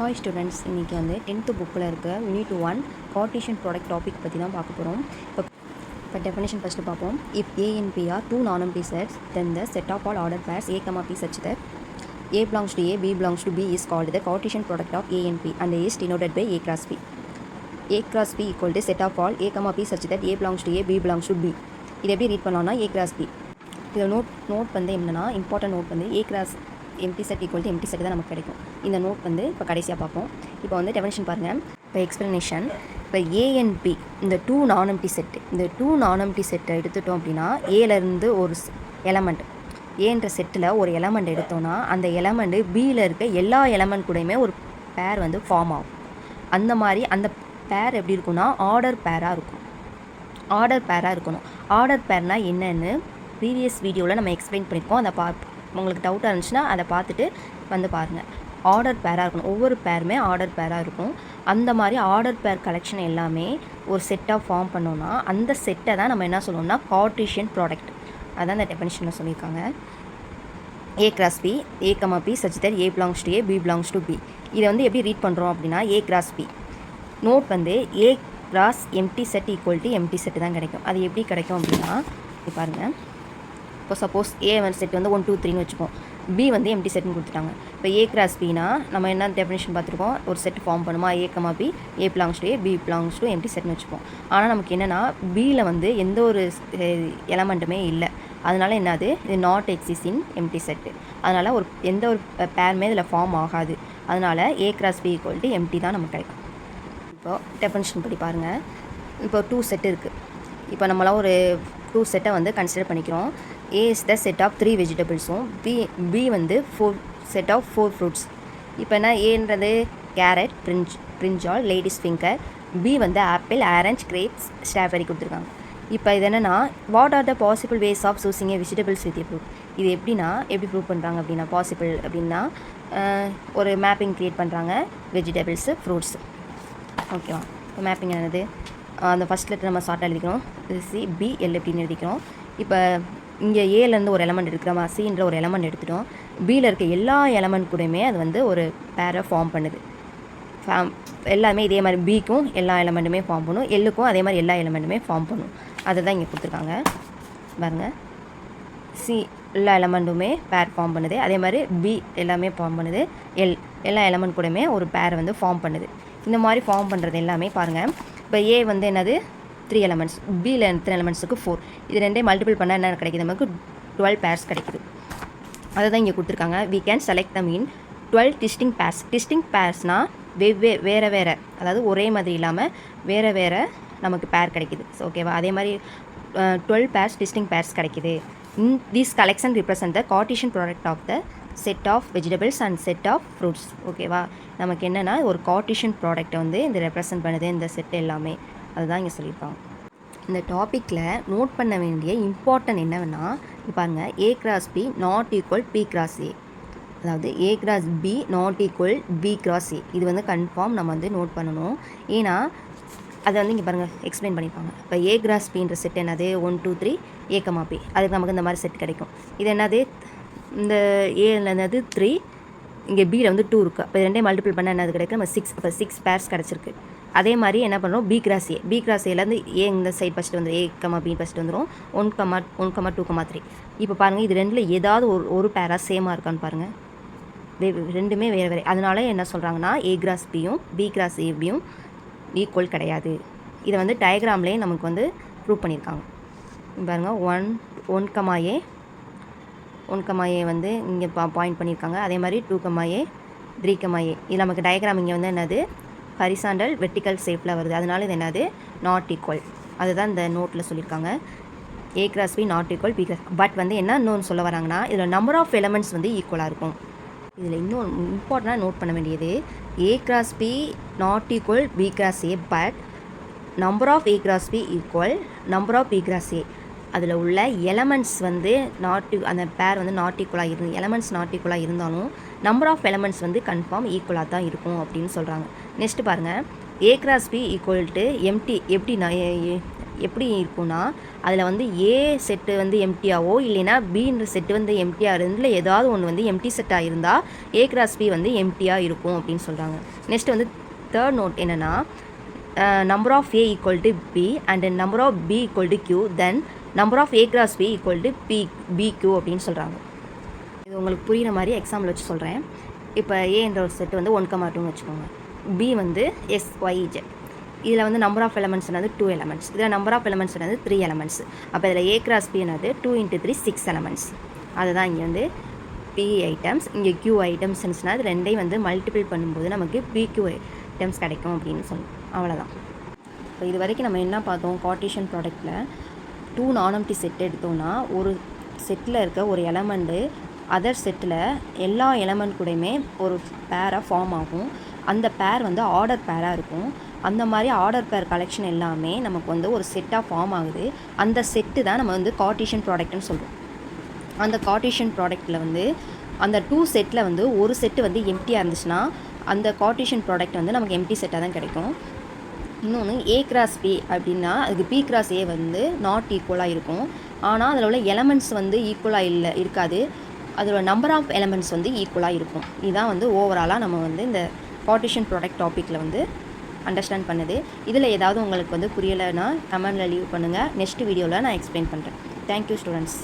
Hi students, இன்றைக்கி வந்து 10th புக்கில் இருக்க யூனிட் 1 கார்ட்டீசியன் ப்ராடக்ட் டாபிக் பற்றி தான் பார்க்க போகிறோம். இப்போ டெஃபினேஷன் ஃபஸ்ட்டு பார்ப்போம். If A and P are two non-empty sets, then the set of all ordered pairs A, P such that A belongs to A, B belongs to B is called the Cartesian product of A and P and is denoted by A cross P. A cross P equal to set of all A, P such that A belongs to A, B belongs to B. இது எப்படி read பண்ணலாம்னா A cross P. இதில் note வந்து என்னென்னா important note வந்து A cross empty set equal to empty set தான் நமக்கு கிடைக்கும். இந்த நோட் வந்து இப்போ கடைசியாக பார்ப்போம். இப்போ வந்து டெஃபினேஷன் பாருங்கள். இப்போ எக்ஸ்ப்ளனேஷன். இப்போ ஏஎன்பி இந்த டூ நான் எம்டி செட்டு, இந்த டூ நான் எம்டி செட்டை எடுத்துட்டோம் அப்படின்னா ஏலேருந்து ஒரு எலமெண்ட், ஏன்ற செட்டில் ஒரு எலமெண்ட் எடுத்தோன்னா அந்த எலமெண்ட்டு பியில் இருக்க எல்லா எலமெண்ட் கூடயுமே ஒரு பேர் வந்து ஃபார்ம் ஆகும். அந்த மாதிரி அந்த பேர் எப்படி இருக்குன்னா ஆர்டர் பேராக இருக்கும். ஆர்டர் பேராக இருக்கணும். ஆர்டர் பேர்னால் என்னென்னு ப்ரீவியஸ் வீடியோவில் நம்ம எக்ஸ்பிளைன் பண்ணியிருக்கோம். அதை உங்களுக்கு டவுட்டாக இருந்துச்சுன்னா அதை பார்த்துட்டு வந்து பாருங்கள். ஆர்டர் பேராக இருக்கணும். ஒவ்வொரு பேருமே ஆர்டர் பேராக இருக்கும். அந்த மாதிரி ஆர்டர் பேர் கலெக்ஷன் எல்லாமே ஒரு செட்டாக ஃபார்ம் பண்ணோன்னா அந்த செட்டை தான் நம்ம என்ன சொல்லுவோம்னா கார்ட்டீசியன் ப்ராடக்ட். அதான் அந்த டெஃபினிஷனில் சொல்லியிருக்காங்க. A cross P, A, P such that A belongs to A, B belongs to B. இதை வந்து எப்படி ரீட் பண்ணுறோம் அப்படின்னா A cross P. நோட் வந்து A cross empty set equal to empty set தான் கிடைக்கும். அது எப்படி கிடைக்கும் அப்படின்னா இப்போ பாருங்கள். இப்போ சப்போஸ் ஏ செட் வந்து 1 2 3ன்னு வச்சுப்போம். பி வந்து எம்டி செட்னு கொடுத்துட்டாங்க. இப்போ ஏ கிராஸ் பினா நம்ம என்ன டெஃபினேஷன் பார்த்துருக்கோம், ஒரு செட் ஃபார்ம் பண்ணுமா A B, A belongs to A, B belongs to empty செட்னு வச்சுப்போம். ஆனால் நமக்கு என்னென்னா பியில் வந்து எந்த ஒரு எலமெண்ட்டுமே இல்லை. அதனால் என்னது இது not exist in empty set. அதனால் எந்த ஒரு பேருமே இதில் ஃபார்ம் ஆகாது. அதனால் A cross B equal to empty தான் நமக்கு கிடைக்கும். இப்போ டெஃபினேஷன் படி பாருங்கள். இப்போ 2 செட் இருக்குது. இப்போ நம்மளாம் ஒரு 2 செட்டை வந்து கன்சிடர் பண்ணிக்கிறோம். A is the set of 3 வெஜிடபிள்ஸும் B வந்து 4 set of 4 ஃப்ரூட்ஸ். இப்போ என்ன ஏன்றது carrot, brinjal, ladies finger. B வந்து ஆப்பிள், ஆரஞ்ச், கிரேப்ஸ், ஸ்ட்ராபெரி கொடுத்துருக்காங்க. இப்போ இது என்னென்னா what are the possible ways of choosing a vegetables with a fruit. இது எப்படி ப்ரூவ் பண்ணுறாங்க அப்படின்னா பாசிபிள் அப்படின்னா ஒரு மேப்பிங் க்ரியேட் பண்ணுறாங்க வெஜிடபிள்ஸு ஃப்ரூட்ஸு. ஓகேவா? இப்போ மேப்பிங் என்னது அந்த ஃபஸ்ட் லெட்டர் நம்ம ஷார்ட்டாக எழுதிக்கிறோம். சி பி எல் அப்படின்னு எழுதிக்கிறோம். இப்போ இங்கே ஏலேருந்து ஒரு எலமெண்ட் எடுக்கிறோமா, சின்ற ஒரு எலமெண்ட் எடுத்துட்டோம். பியில் இருக்க எல்லா எலமெண்ட் கூடயுமே அது வந்து ஒரு பேரை ஃபார்ம் பண்ணுது. எல்லாமே இதே மாதிரி பிக்கும் எல்லா எலமெண்ட்டுமே ஃபார்ம் பண்ணும், எல்லுக்கும் அதே மாதிரி எல்லா எலமெண்ட்டுமே ஃபார்ம் பண்ணும். அதை தான் இங்கே கொடுத்துருக்காங்க பாருங்கள். சி எல்லா எலமெண்ட்டுமே பேர் ஃபார்ம் பண்ணுது, அதே மாதிரி பி எல்லாமே ஃபார்ம் பண்ணுது, எல்லா எலமெண்ட் கூடயுமே ஒரு பேரை வந்து ஃபார்ம் பண்ணுது. இந்த மாதிரி ஃபார்ம் பண்ணுறது எல்லாமே பாருங்கள். இப்போ ஏ வந்து என்னது 3 எலமெண்ட்ஸ், பியில் எத்தனை எலமெண்ட்ஸுக்கு 4. இது ரெண்டே மல்டிபிள் பண்ணால் என்ன கிடைக்குது, நமக்கு 12 பேர்ஸ் கிடைக்குது. அதை தான் இங்கே கொடுத்துருக்காங்க. we can select them in 12 distinct pairs. distinct பேர்ஸ்னால் வேறு அதாவது ஒரே மாதிரி இல்லாமல் வேறு நமக்கு பேர் கிடைக்குது. ஓகேவா? அதே மாதிரி 12 பேர்ஸ் distinct பேர்ஸ் கிடைக்குது. This collection represent the Cartesian product of the set of vegetables and set of fruits. ஓகேவா? நமக்கு என்னென்னா ஒரு கார்ட்டீசியன் ப்ராடக்ட்டை வந்து இந்த ரெப்ரசன்ட் பண்ணுது இந்த செட் எல்லாமே. அதுதான் இங்கே சொல்லியிருப்பாங்க. இந்த டாப்பிக்கில் நோட் பண்ண வேண்டிய இம்பார்ட்டன்ட் என்னவென்னா பாருங்கள், A cross B not equal B cross A, அதாவது A cross B not equal B cross A. இது வந்து கன்ஃபார்ம் நம்ம வந்து நோட் பண்ணணும். ஏன்னா அதை வந்து இங்கே பாருங்கள் எக்ஸ்பிளைன் பண்ணியிருப்பாங்க. இப்போ ஏ கிராஸ் பின்ற செட் என்னது 1 2 3 ஏ பி, அதுக்கு நமக்கு இந்த மாதிரி செட் கிடைக்கும். இது என்னது இந்த ஏல என்னது 3, இங்கே பியில் வந்து 2 இருக்குது. அப்போ ரெண்டே மல்டிபிள் பண்ணால் என்னது கிடைக்கும், நம்ம 6. அப்போ 6 பேர்ஸ் கிடச்சிருக்கு. அதே மாதிரி என்ன பண்ணுறோம், பி கிராஸ் ஏலேருந்து ஏ இந்த சைட் ஃபஸ்ட்டு வந்துடும், ஏ பி ஃபஸ்ட்டு வந்துடும், 1 2 3. இப்போ பாருங்கள் இது ரெண்டில் ஏதாவது ஒரு பேராக சேமாக இருக்கான்னு பாருங்கள். ரெண்டுமே வேறு. அதனால என்ன சொல்கிறாங்கன்னா ஏ கிராஸ் பியும் பி கிராஸ் ஏபியும் ஈக்குவல் கிடையாது. இதை வந்து டயக்ராம்லேயே நமக்கு வந்து ப்ரூவ் பண்ணியிருக்காங்க. பாருங்கள் 1 ஏ வந்து இங்கே பாயிண்ட் பண்ணியிருக்காங்க. அதே மாதிரி 2 ஏ 3 ஏ. இது நமக்கு டயக்ராம் இங்கே வந்து என்னது ஹரிசாண்டல் வெர்டிக்கல் ஷேப்பில் வருது. அதனால இது என்னது நாட் ஈக்குவல். அதுதான் இந்த நோட்டில் சொல்லியிருக்காங்க. A cross B not equal B cross. But வந்து என்ன இன்னொன்று சொல்ல வராங்கன்னா இதில் நம்பர் ஆஃப் எலமெண்ட்ஸ் வந்து ஈக்குவலாக இருக்கும். இதில் இன்னும் இம்பார்ட்டண்டாக நோட் பண்ண வேண்டியது A cross B not equal B cross A, but number of A cross B equal number of B cross A. அதில் உள்ள எலமெண்ட்ஸ் வந்து அந்த பேர் வந்து நாட் ஈக்குவலாக எலமெண்ட்ஸ் நாட் ஈக்குவலாக இருந்தாலும் நம்பர் ஆஃப் எலமெண்ட்ஸ் வந்து கன்ஃபார்ம் ஈக்குவலாக தான் இருக்கும் அப்படின்னு சொல்கிறாங்க. நெக்ஸ்ட்டு பாருங்கள், A cross B equal to empty. எப்படின்னா எப்படி இருக்கும்னா அதில் வந்து ஏ செட்டு வந்து எம்டியாவோ இல்லைன்னா பின்ற செட்டு வந்து எம்டியாக ரெண்டில் ஏதாவது ஒன்று வந்து எம்டி செட்டாக இருந்தால் ஏ கிராஸ் பி வந்து எம்டியாக இருக்கும் அப்படின்னு சொல்கிறாங்க. நெக்ஸ்ட் வந்து தேர்ட் நோட் என்னென்னா number of A equal to B and number of B equal to Q then number of A cross B equal to PQ அப்படின்னு சொல்கிறாங்க. இது உங்களுக்கு புரிகிற மாதிரி எக்ஸாம்பிள் வச்சு சொல்கிறேன். இப்போ ஏன்ற ஒரு செட்டு வந்து 1,2ன்னு வச்சுக்கோங்க. பி வந்து XYZ. இதில் வந்து நம்பர் ஆஃப் எலமெண்ட்ஸ் என்னது 2 எலமெண்ட்ஸ். இதில் நம்பர் ஆஃப் எலமெண்ட்ஸ் என்னது 3 எலமெண்ட்ஸ். அப்போ இதில் ஏ கிராஸ் பி என்னது 2 × 3 6 எலமெண்ட்ஸ். அதுதான் இங்கே வந்து பி ஐட்டம்ஸ், இங்கே கியூ ஐட்டம்ஸ்னால் அது ரெண்டையும் வந்து மல்டிபிள் பண்ணும்போது நமக்கு பிக்யூ ஐட்டம்ஸ் கிடைக்கும் அப்படின்னு சொல்லணும். அவ்வளோதான். இப்போ இது வரைக்கும் நம்ம என்ன பார்த்தோம், கார்ட்டீசியன் ப்ராடக்ட்டில் 2 நான்-எம்ப்டி செட் எடுத்தோம்னா ஒரு செட்டில் இருக்க ஒரு எலமெண்ட்டு அதர் செட்டில் எல்லா எலமெண்ட் கூடயுமே ஒரு பேராக ஃபார்ம் ஆகும். அந்த பேர் வந்து ஆர்டர் பேராக இருக்கும். அந்த மாதிரி ஆர்டர் பேர் கலெக்ஷன் எல்லாமே நமக்கு வந்து ஒரு செட்டாக ஃபார்ம் ஆகுது. அந்த செட்டு தான் நம்ம வந்து கார்ட்டீசியன் ப்ராடக்ட்னு சொல்கிறோம். அந்த கார்ட்டீசியன் ப்ராடக்ட்டில் வந்து அந்த 2 செட்டில் வந்து ஒரு செட்டு வந்து எம்டியாக இருந்துச்சுன்னா அந்த கார்ட்டீசியன் ப்ராடக்ட் வந்து நமக்கு எம்டி செட்டாக தான் கிடைக்கும். இன்னொன்று ஏ கிராஸ் பி அப்படின்னா அதுக்கு பி கிராஸ் ஏ வந்து நாட் ஈக்குவலாக இருக்கும். ஆனால் அதில் உள்ள எலமெண்ட்ஸ் வந்து ஈக்குவலாக இருக்காது. அதோட நம்பர் ஆஃப் எலமெண்ட்ஸ் வந்து ஈக்குவலாக இருக்கும். இதுதான் வந்து ஓவராலாக நம்ம வந்து இந்த கார்ட்டீசியன் ப்ராடக்ட் டாப்பிக்கில் வந்து அண்டர்ஸ்டாண்ட் பண்ணுது. இதில் ஏதாவது உங்களுக்கு வந்து புரியலைன்னா கமெண்டில் லீவ் பண்ணுங்கள். நெக்ஸ்ட் வீடியோவில் நான் எக்ஸ்பிளைன் பண்ணுறேன். Thank you students.